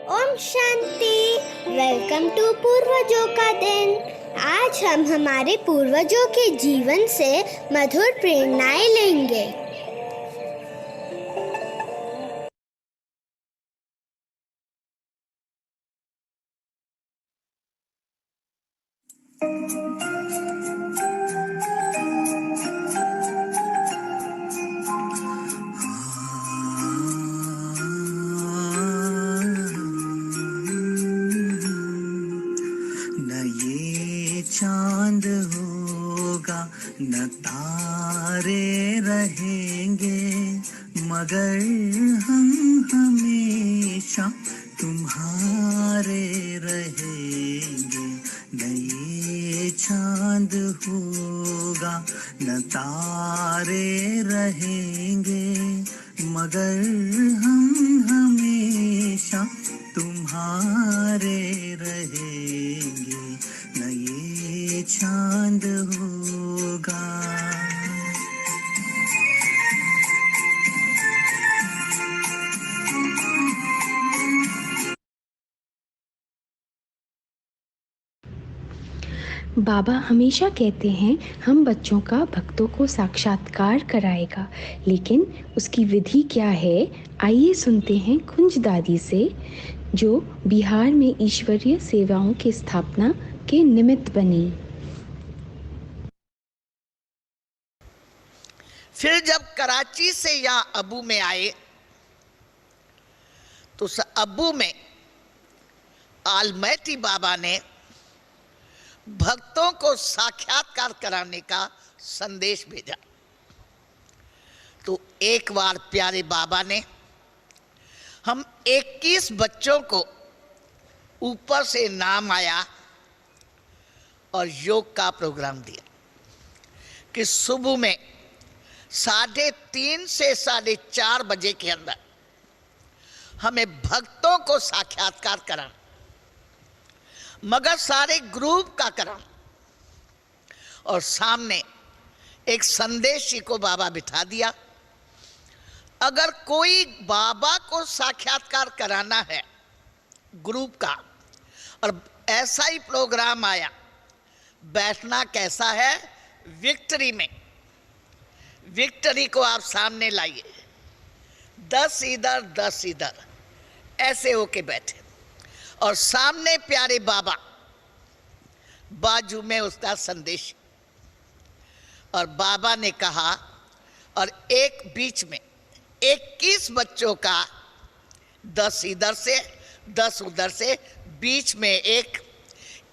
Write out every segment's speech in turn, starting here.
Om Shanti. Welcome to पूर्वजों का दिन। आज हम हमारे पूर्वजों के जीवन से मधुर प्रेरणाएं लेंगे। न ये चांद होगा न तारे रहेंगे, मगर हम हमेशा तुम्हारे रहेंगे। न ये चांद होगा न तारे रहेंगे, मगर हम हमेशा तुम्हारे रहेंगे। न ये चांद होगा। बाबा हमेशा कहते हैं हम बच्चों का भक्तों को साक्षात्कार कराएगा, लेकिन उसकी विधि क्या है? आइए सुनते हैं कुंज दादी से, जो बिहार में ईश्वरीय सेवाओं की स्थापना के निमित्त बनी। फिर जब कराची से यहाँ अबू में आए तो अबू में आलमैती बाबा ने भक्तों को साक्षात्कार कराने का संदेश भेजा। तो एक बार प्यारे बाबा ने हम 21 बच्चों को ऊपर से नाम आया और योग का प्रोग्राम दिया कि सुबह में 3:30 से 4:30 बजे के अंदर हमें भक्तों को साक्षात्कार कराना, मगर सारे ग्रुप का कराना। और सामने एक संदेशी को बाबा बिठा दिया। अगर कोई बाबा को साक्षात्कार कराना है ग्रुप का और ऐसा ही प्रोग्राम आया, बैठना कैसा है? विक्ट्री में। विक्ट्री को आप सामने लाइए, 10 इधर 10 इधर, ऐसे होके बैठे और सामने प्यारे बाबा, बाजू में उसका संदेश। और बाबा ने कहा, और एक बीच में 21 बच्चों का 10 इधर से 10 उधर से, बीच में एक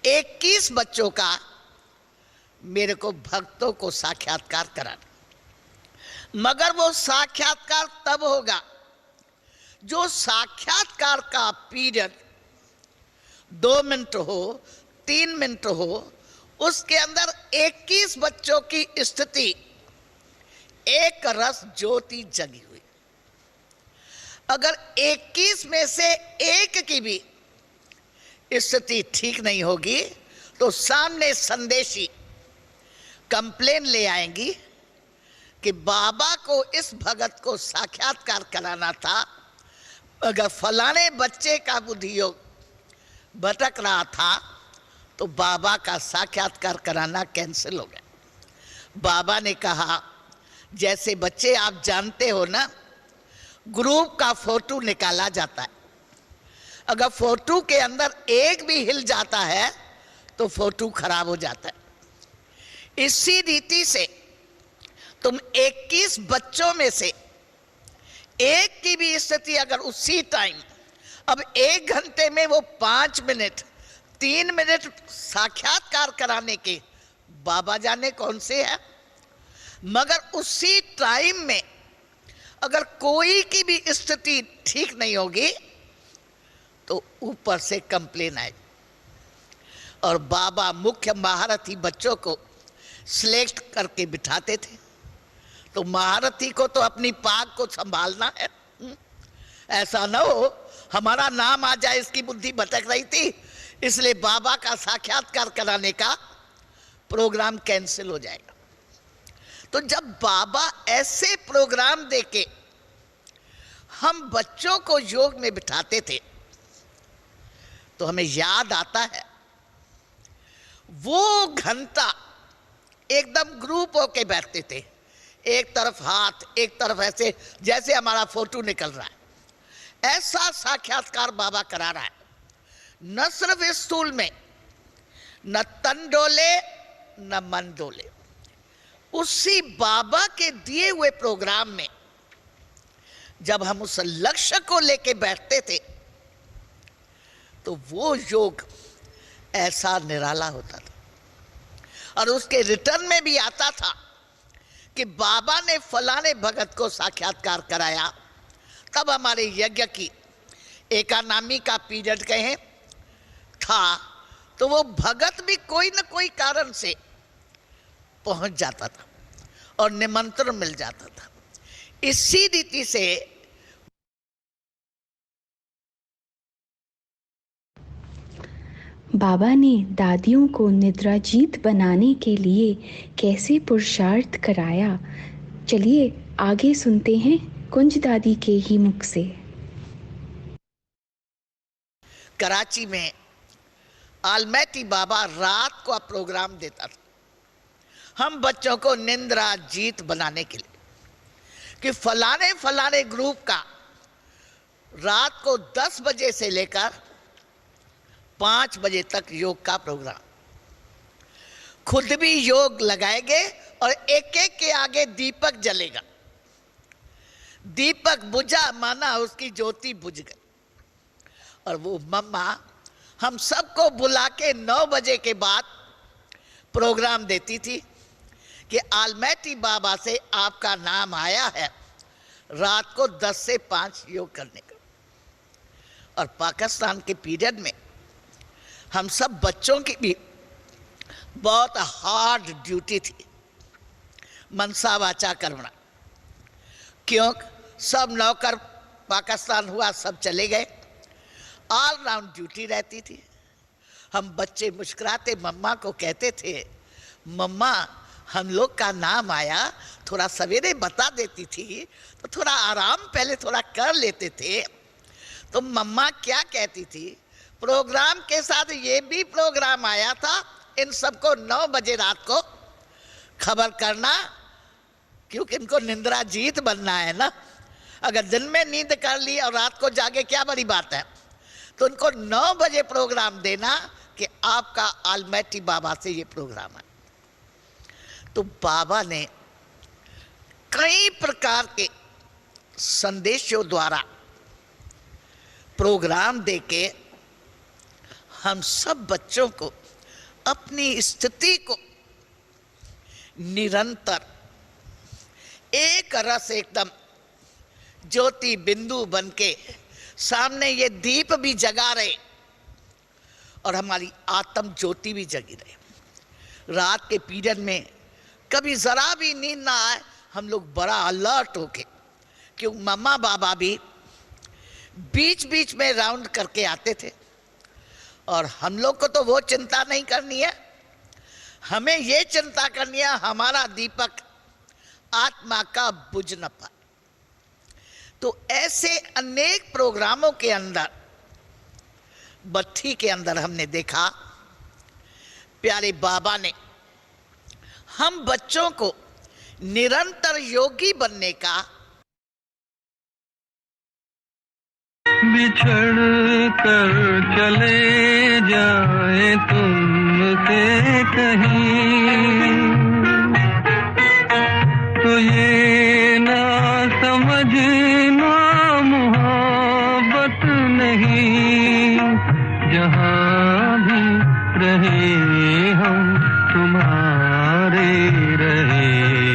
21 बच्चों का मेरे को भक्तों को साक्षात्कार कराना। मगर वो साक्षात्कार तब होगा जो साक्षात्कार का पीरियड 2 मिनट हो, 3 मिनट हो, उसके अंदर 21 बच्चों की स्थिति एक रस ज्योति जगी हुई। अगर 21 में से एक की भी स्थिति ठीक नहीं होगी तो सामने संदेशी कंप्लेन ले आएंगी कि बाबा को इस भगत को साक्षात्कार कराना था, अगर फलाने बच्चे का बुद्धि योग भटक रहा था तो बाबा का साक्षात्कार कराना कैंसिल हो गया। बाबा ने कहा, जैसे बच्चे आप जानते हो ना, ग्रुप का फोटो निकाला जाता है, अगर फोटो के अंदर एक भी हिल जाता है तो फोटो खराब हो जाता है। इसी रीति से तुम 21 बच्चों में से एक की भी स्थिति अगर उसी टाइम, अब 1 घंटे में वो 5 मिनट 3 मिनट साक्षात्कार कराने के बाबा जाने कौन से है, मगर उसी टाइम में अगर कोई की भी स्थिति ठीक नहीं होगी तो ऊपर से कंप्लेन आए। और बाबा मुख्य महारथी बच्चों को सिलेक्ट करके बिठाते थे। तो महारथी को तो अपनी पाग को संभालना है, ऐसा ना हो हमारा नाम आ जाए इसकी बुद्धि भटक रही थी, इसलिए बाबा का साक्षात्कार कराने का प्रोग्राम कैंसिल हो जाएगा। तो जब बाबा ऐसे प्रोग्राम देके हम बच्चों को योग में बिठाते थे तो हमें याद आता है वो घंटा एकदम ग्रुप होके बैठते थे, एक तरफ हाथ, एक तरफ ऐसे जैसे हमारा फोटो निकल रहा है। ऐसा साक्षात्कार बाबा करा रहा है। न सिर्फ इस स्टूल में न तन डोले न मन डोले, उसी बाबा के दिए हुए प्रोग्राम में जब हम उस लक्ष्य को लेके बैठते थे तो वो योग ऐसा निराला होता था। और उसके रिटर्न में भी आता था कि बाबा ने फलाने भगत को साक्षात्कार कराया, तब हमारे यज्ञ की एकानामी का पीरियड कहें था, तो वो भगत भी कोई न कोई कारण से पहुंच जाता था और निमंत्रण मिल जाता था। इसी रीति से बाबा ने दादियों को निद्राजीत बनाने के लिए कैसे पुरुषार्थ कराया, चलिए आगे सुनते हैं कुंज दादी के ही मुख से। कराची में आलमैटी बाबा रात को प्रोग्राम देता था हम बच्चों को निंद्रा जीत बनाने के लिए, कि फलाने फलाने ग्रुप का रात को 10 बजे से लेकर 5 बजे तक योग का प्रोग्राम। खुद भी योग लगाएंगे और एक एक के आगे दीपक जलेगा। दीपक बुझा माना उसकी ज्योति बुझ गई। और वो मम्मा हम सबको बुला के 9 बजे के बाद प्रोग्राम देती थी कि आलमैटी बाबा से आपका नाम आया है रात को 10 से 5 योग करने का। और पाकिस्तान के पीरियड में हम सब बच्चों की भी बहुत हार्ड ड्यूटी थी, मनसा वाचा कर्मणा। क्यों? सब नौकर पाकिस्तान हुआ, सब चले गए, ऑल राउंड ड्यूटी रहती थी। हम बच्चे मुस्कुराते मम्मा को कहते थे, मम्मा हम लोग का नाम आया, थोड़ा सवेरे बता देती थी तो थोड़ा आराम पहले थोड़ा कर लेते थे। तो मम्मा क्या कहती थी, प्रोग्राम के साथ ये भी प्रोग्राम आया था, इन सबको 9 बजे रात को खबर करना, क्योंकि इनको निंद्रा जीत बनना है ना। अगर दिन में नींद कर ली और रात को जागे क्या बड़ी बात है। तो उनको 9 बजे प्रोग्राम देना कि आपका आलमैटी बाबा से ये प्रोग्राम है। तो बाबा ने कई प्रकार के संदेशों द्वारा प्रोग्राम देके हम सब बच्चों को अपनी स्थिति को निरंतर एक रस एकदम ज्योति बिंदु बनके सामने ये दीप भी जगा रहे और हमारी आत्म ज्योति भी जगी रहे। रात के पीरियड में कभी जरा भी नींद ना आए, हम लोग बड़ा अलर्ट होके, क्योंकि मम्मा बाबा भी बीच बीच में राउंड करके आते थे। और हम लोग को तो वो चिंता नहीं करनी है, हमें ये चिंता करनी है हमारा दीपक आत्मा का बुझ न पाए। तो ऐसे अनेक प्रोग्रामों के अंदर, बत्ती के अंदर हमने देखा प्यारे बाबा ने हम बच्चों को निरंतर योगी बनने का, बिछड़ कर चले जाए तुमसे कहीं, तो ये ना समझना मोहब्बत नहीं, जहाँ भी रहे हम तुम्हारे रहे।